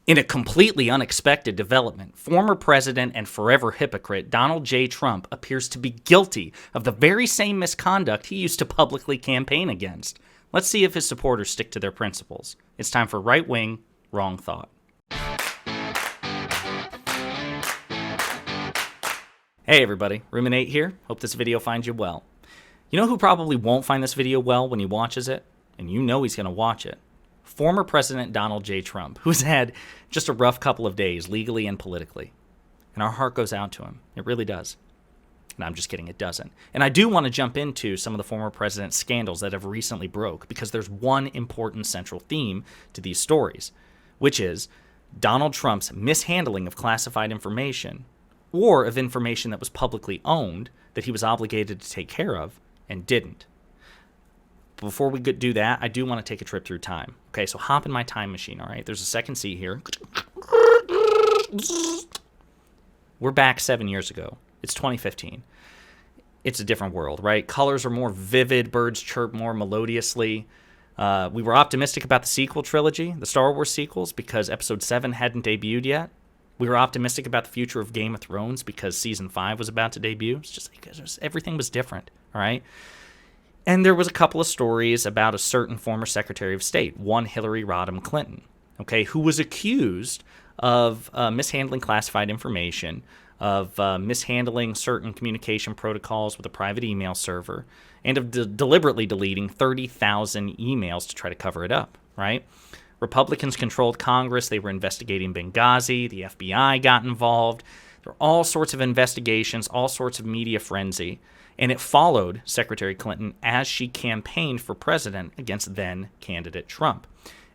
In a completely unexpected development, former president and forever hypocrite Donald J. Trump appears to be guilty of the very same misconduct he used to publicly campaign against. Let's see if his supporters stick to their principles. It's time for Right Wing, Wrong Thought. Hey everybody, Ruminate here. Hope this video finds you well. You know who probably won't find this video well when he watches it? And you know he's going to watch it. Former President Donald J. Trump, who's had just a rough couple of days legally and politically. And our heart goes out to him. It really does. And I'm just kidding, it doesn't. And I do want to jump into some of the former president's scandals that have recently broke, because there's one important central theme to these stories, which is Donald Trump's mishandling of classified information, or of information that was publicly owned that he was obligated to take care of and didn't. Before we do that, I do want to take a trip through time. Okay, so hop in my time machine, all right? There's a second seat here. We're back 7 years ago. It's 2015. It's a different world, right? Colors are more vivid. Birds chirp more melodiously. We were optimistic about the sequel trilogy, the Star Wars sequels, because Episode 7 hadn't debuted yet. We were optimistic about the future of Game of Thrones because Season 5 was about to debut. It's just like everything was different, all right? And there was a couple of stories about a certain former Secretary of State, one Hillary Rodham Clinton, okay, who was accused of mishandling classified information, of mishandling certain communication protocols with a private email server, and of deliberately deleting 30,000 emails to try to cover it up, right? Republicans controlled Congress. They were investigating Benghazi. The FBI got involved. There were all sorts of investigations, all sorts of media frenzy. And it followed Secretary Clinton as she campaigned for president against then-candidate Trump.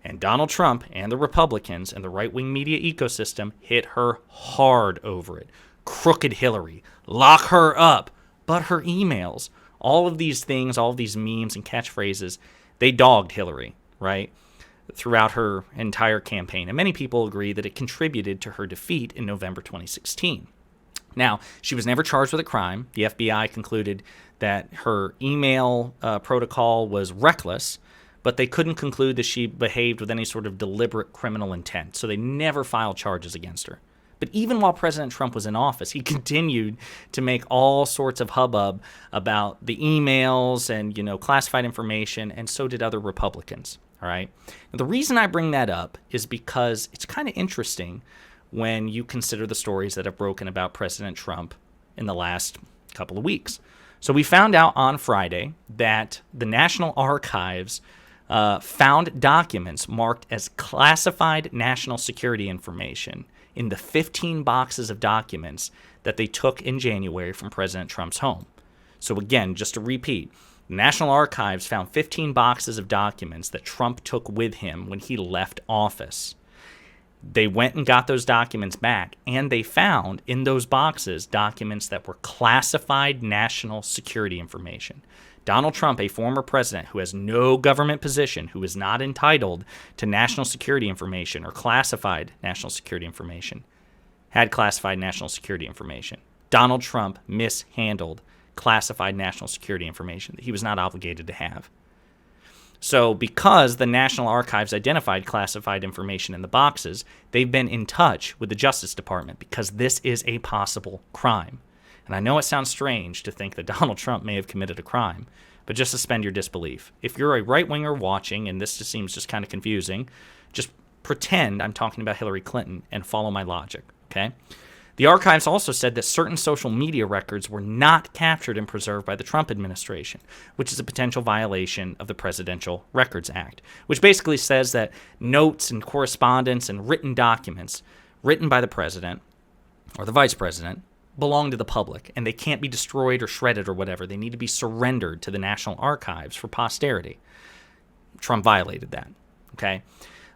And Donald Trump and the Republicans and the right-wing media ecosystem hit her hard over it. Crooked Hillary. Lock her up. But her emails, all of these things, all of these memes and catchphrases, they dogged Hillary, right, throughout her entire campaign. And many people agree that it contributed to her defeat in November 2016. Now, she was never charged with a crime. The FBI concluded that her email protocol was reckless, but they couldn't conclude that she behaved with any sort of deliberate criminal intent, so they never filed charges against her. But even while President Trump was in office, he continued to make all sorts of hubbub about the emails and, classified information, and so did other Republicans, all right? Now, the reason I bring that up is because it's kind of interesting when you consider the stories that have broken about President Trump in the last couple of weeks. So we found out on Friday that the National Archives found documents marked as classified national security information in the 15 boxes of documents that they took in January from President Trump's home. So again, just to repeat, the National Archives found 15 boxes of documents that Trump took with him when he left office. They went and got those documents back, and they found in those boxes documents that were classified national security information. Donald Trump, a former president who has no government position, who is not entitled to national security information or classified national security information, had classified national security information. Donald Trump mishandled classified national security information that he was not obligated to have. So because the National Archives identified classified information in the boxes, they've been in touch with the Justice Department because this is a possible crime. And I know it sounds strange to think that Donald Trump may have committed a crime, but just suspend your disbelief. If you're a right-winger watching, and this just seems kind of confusing, just pretend I'm talking about Hillary Clinton and follow my logic, okay? The archives also said that certain social media records were not captured and preserved by the Trump administration, which is a potential violation of the Presidential Records Act, which basically says that notes and correspondence and written documents written by the president or the vice president belong to the public, and they can't be destroyed or shredded or whatever. They need to be surrendered to the National Archives for posterity. Trump violated that, okay?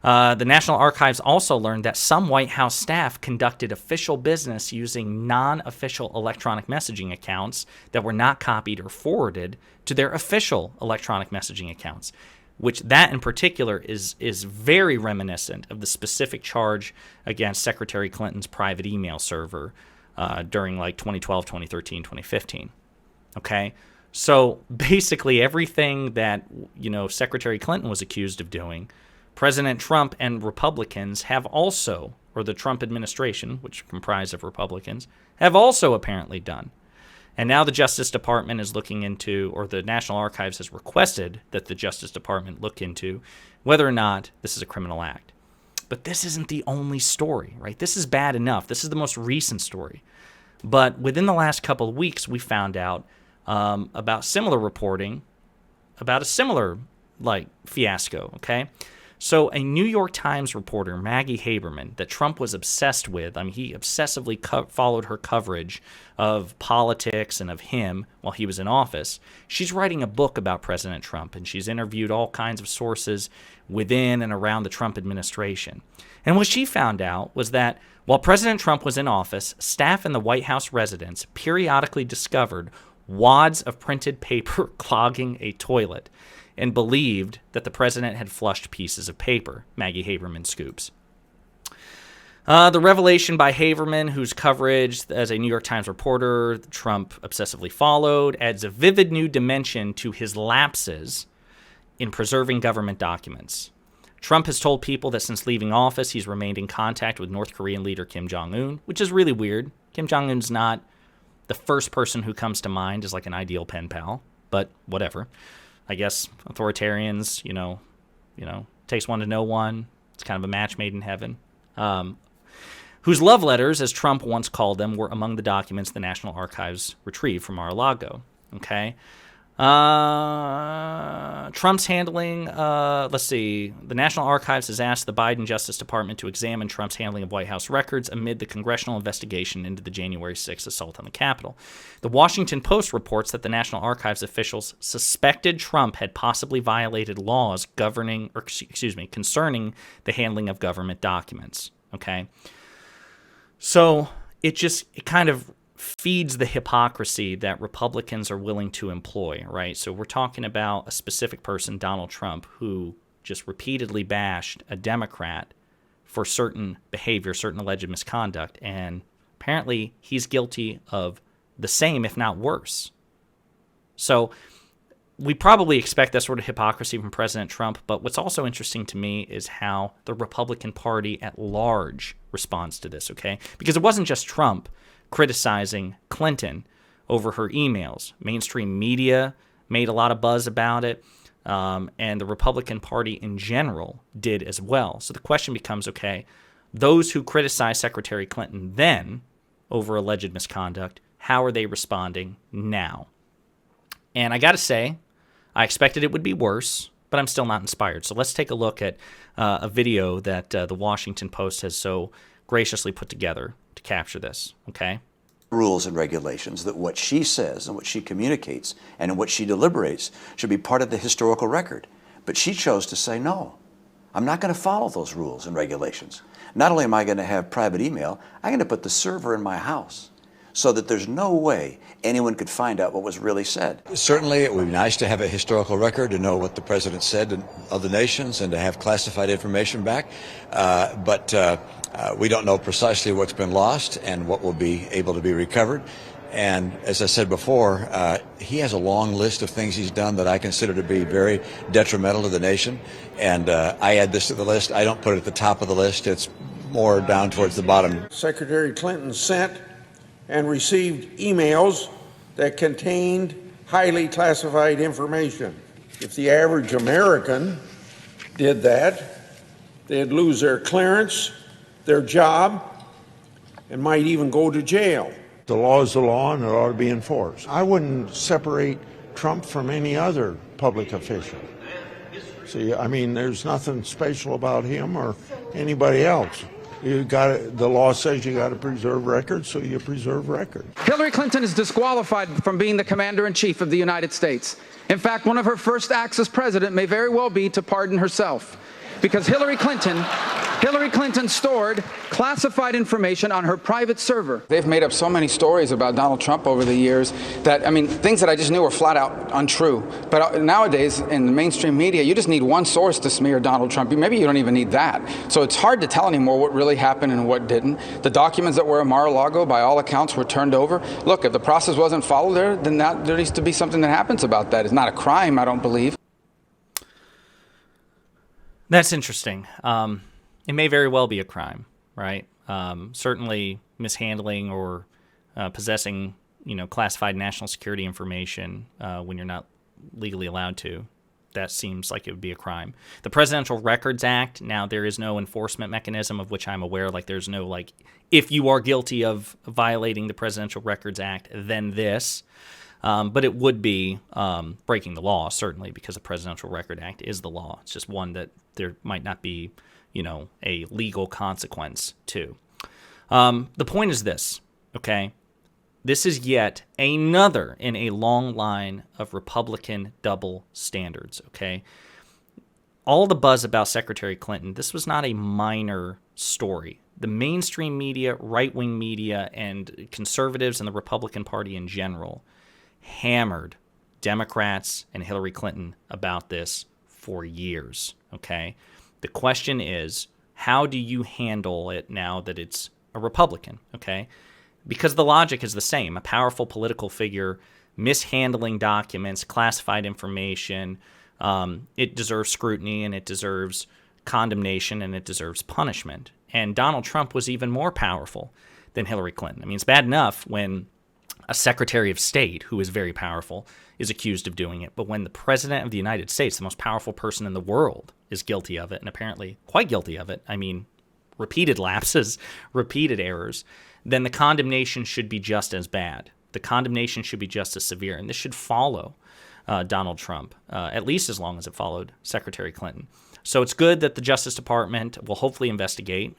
The National Archives also learned that some White House staff conducted official business using non-official electronic messaging accounts that were not copied or forwarded to their official electronic messaging accounts, which that in particular is very reminiscent of the specific charge against Secretary Clinton's private email server during like 2012, 2013, 2015. Okay? So basically everything that, Secretary Clinton was accused of doing President Trump and Republicans have also, or the Trump administration, which comprised of Republicans, have also apparently done. And now the Justice Department is looking into, or the National Archives has requested that the Justice Department look into whether or not this is a criminal act. But this isn't the only story, right? This is bad enough. This is the most recent story. But within the last couple of weeks, we found out about similar reporting about a similar fiasco, okay? So a New York Times reporter, Maggie Haberman, that Trump was obsessed with, he obsessively followed her coverage of politics and of him while he was in office. She's writing a book about President Trump, and she's interviewed all kinds of sources within and around the Trump administration. And what she found out was that while President Trump was in office, staff in the White House residence periodically discovered wads of printed paper clogging a toilet, and believed that the president had flushed pieces of paper, Maggie Haberman scoops. The revelation by Haberman, whose coverage as a New York Times reporter Trump obsessively followed, adds a vivid new dimension to his lapses in preserving government documents. Trump has told people that since leaving office, he's remained in contact with North Korean leader Kim Jong-un, which is really weird. Kim Jong-un's not the first person who comes to mind as like an ideal pen pal, but whatever. I guess authoritarians, takes one to know one. It's kind of a match made in heaven. Whose love letters, as Trump once called them, were among the documents the National Archives retrieved from Mar-a-Lago. Okay. Trump's handling, the National Archives has asked the Biden Justice Department to examine Trump's handling of White House records amid the congressional investigation into the January 6th assault on the Capitol. The Washington Post reports that the National Archives officials suspected Trump had possibly violated laws concerning the handling of government documents. Okay. So it kind of feeds the hypocrisy that Republicans are willing to employ, right? So we're talking about a specific person, Donald Trump, who just repeatedly bashed a Democrat for certain behavior, certain alleged misconduct, and apparently he's guilty of the same, if not worse. So we probably expect that sort of hypocrisy from President Trump, but what's also interesting to me is how the Republican Party at large responds to this, okay? Because it wasn't just Trump criticizing Clinton over her emails. Mainstream media made a lot of buzz about it, and the Republican Party in general did as well. So the question becomes, okay, those who criticized Secretary Clinton then over alleged misconduct, how are they responding now? And I got to say, I expected it would be worse, but I'm still not inspired. So let's take a look at a video that the Washington Post has so graciously put together to capture this, okay? Rules and regulations that what she says and what she communicates and what she deliberates should be part of the historical record. But she chose to say, no, I'm not going to follow those rules and regulations. Not only am I going to have private email, I'm going to put the server in my house so that there's no way anyone could find out what was really said. Certainly, it would be nice to have a historical record to know what the president said to other nations and to have classified information back. But we don't know precisely what's been lost and what will be able to be recovered. And as I said before, he has a long list of things he's done that I consider to be very detrimental to the nation. And I add this to the list. I don't put it at the top of the list. It's more down towards the bottom. Secretary Clinton sent and received emails that contained highly classified information. If the average American did that, they'd lose their clearance, their job, and might even go to jail. The law is the law, and it ought to be enforced. I wouldn't separate Trump from any other public official. See, I mean, there's nothing special about him or anybody else. The law says you got to preserve records, so you preserve records. Hillary Clinton is disqualified from being the commander-in-chief of the United States. In fact, one of her first acts as president may very well be to pardon herself, because Hillary Clinton stored classified information on her private server. They've made up so many stories about Donald Trump over the years that, I mean, things that I just knew were flat out untrue. But nowadays, in the mainstream media, you just need one source to smear Donald Trump. Maybe you don't even need that. So it's hard to tell anymore what really happened and what didn't. The documents that were at Mar-a-Lago, by all accounts, were turned over. Look, if the process wasn't followed there, then there needs to be something that happens about that. It's not a crime, I don't believe. That's interesting. It may very well be a crime, right? Certainly mishandling or possessing, classified national security information when you're not legally allowed to. That seems like it would be a crime. The Presidential Records Act, now there is no enforcement mechanism of which I'm aware. Like there's no if you are guilty of violating the Presidential Records Act, then this. But it would be breaking the law, certainly, because the Presidential Record Act is the law. It's just one that there might not be, a legal consequence to. The point is this, okay? This is yet another in a long line of Republican double standards, okay? All the buzz about Secretary Clinton, this was not a minor story. The mainstream media, right-wing media, and conservatives and the Republican Party in general hammered Democrats and Hillary Clinton about this for years, okay? The question is, how do you handle it now that it's a Republican, okay? Because the logic is the same. A powerful political figure mishandling documents, classified information, it deserves scrutiny and it deserves condemnation and it deserves punishment. And Donald Trump was even more powerful than Hillary Clinton. I mean, it's bad enough when a Secretary of State, who is very powerful, is accused of doing it. But when the President of the United States, the most powerful person in the world, is guilty of it, and apparently quite guilty of it, I mean, repeated lapses, repeated errors, then the condemnation should be just as bad. The condemnation should be just as severe, and this should follow Donald Trump, at least as long as it followed Secretary Clinton. So it's good that the Justice Department will hopefully investigate.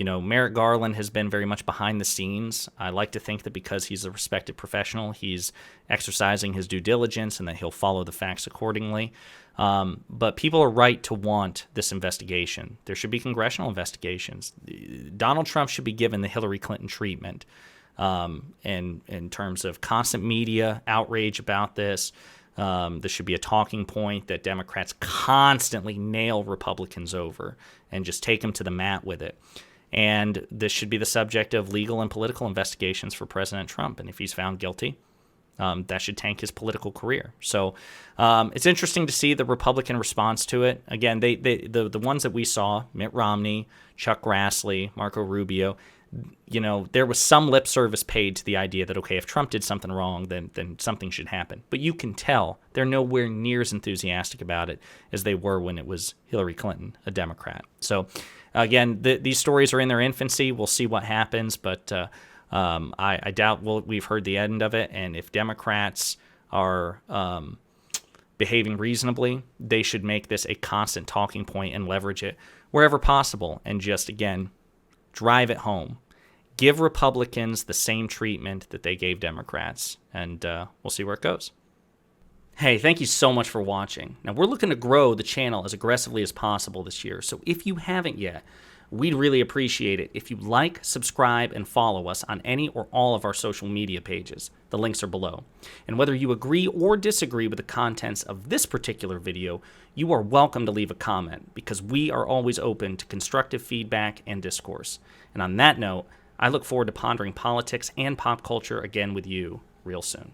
Merrick Garland has been very much behind the scenes. I like to think that because he's a respected professional, he's exercising his due diligence and that he'll follow the facts accordingly. But people are right to want this investigation. There should be congressional investigations. Donald Trump should be given the Hillary Clinton treatment in terms of constant media outrage about this. This should be a talking point that Democrats constantly nail Republicans over and just take them to the mat with it. And this should be the subject of legal and political investigations for President Trump. And if he's found guilty, that should tank his political career. So it's interesting to see the Republican response to it. Again, the ones that we saw, Mitt Romney, Chuck Grassley, Marco Rubio, there was some lip service paid to the idea that, okay, if Trump did something wrong, then something should happen. But you can tell they're nowhere near as enthusiastic about it as they were when it was Hillary Clinton, a Democrat. So, again, these stories are in their infancy. We'll see what happens, but I doubt we've heard the end of it. And if Democrats are behaving reasonably, they should make this a constant talking point and leverage it wherever possible and just, again, drive it home. Give Republicans the same treatment that they gave Democrats, and we'll see where it goes. Hey, thank you so much for watching. Now, we're looking to grow the channel as aggressively as possible this year, so if you haven't yet, we'd really appreciate it if you like, subscribe, and follow us on any or all of our social media pages. The links are below. And whether you agree or disagree with the contents of this particular video, you are welcome to leave a comment because we are always open to constructive feedback and discourse. And on that note, I look forward to pondering politics and pop culture again with you real soon.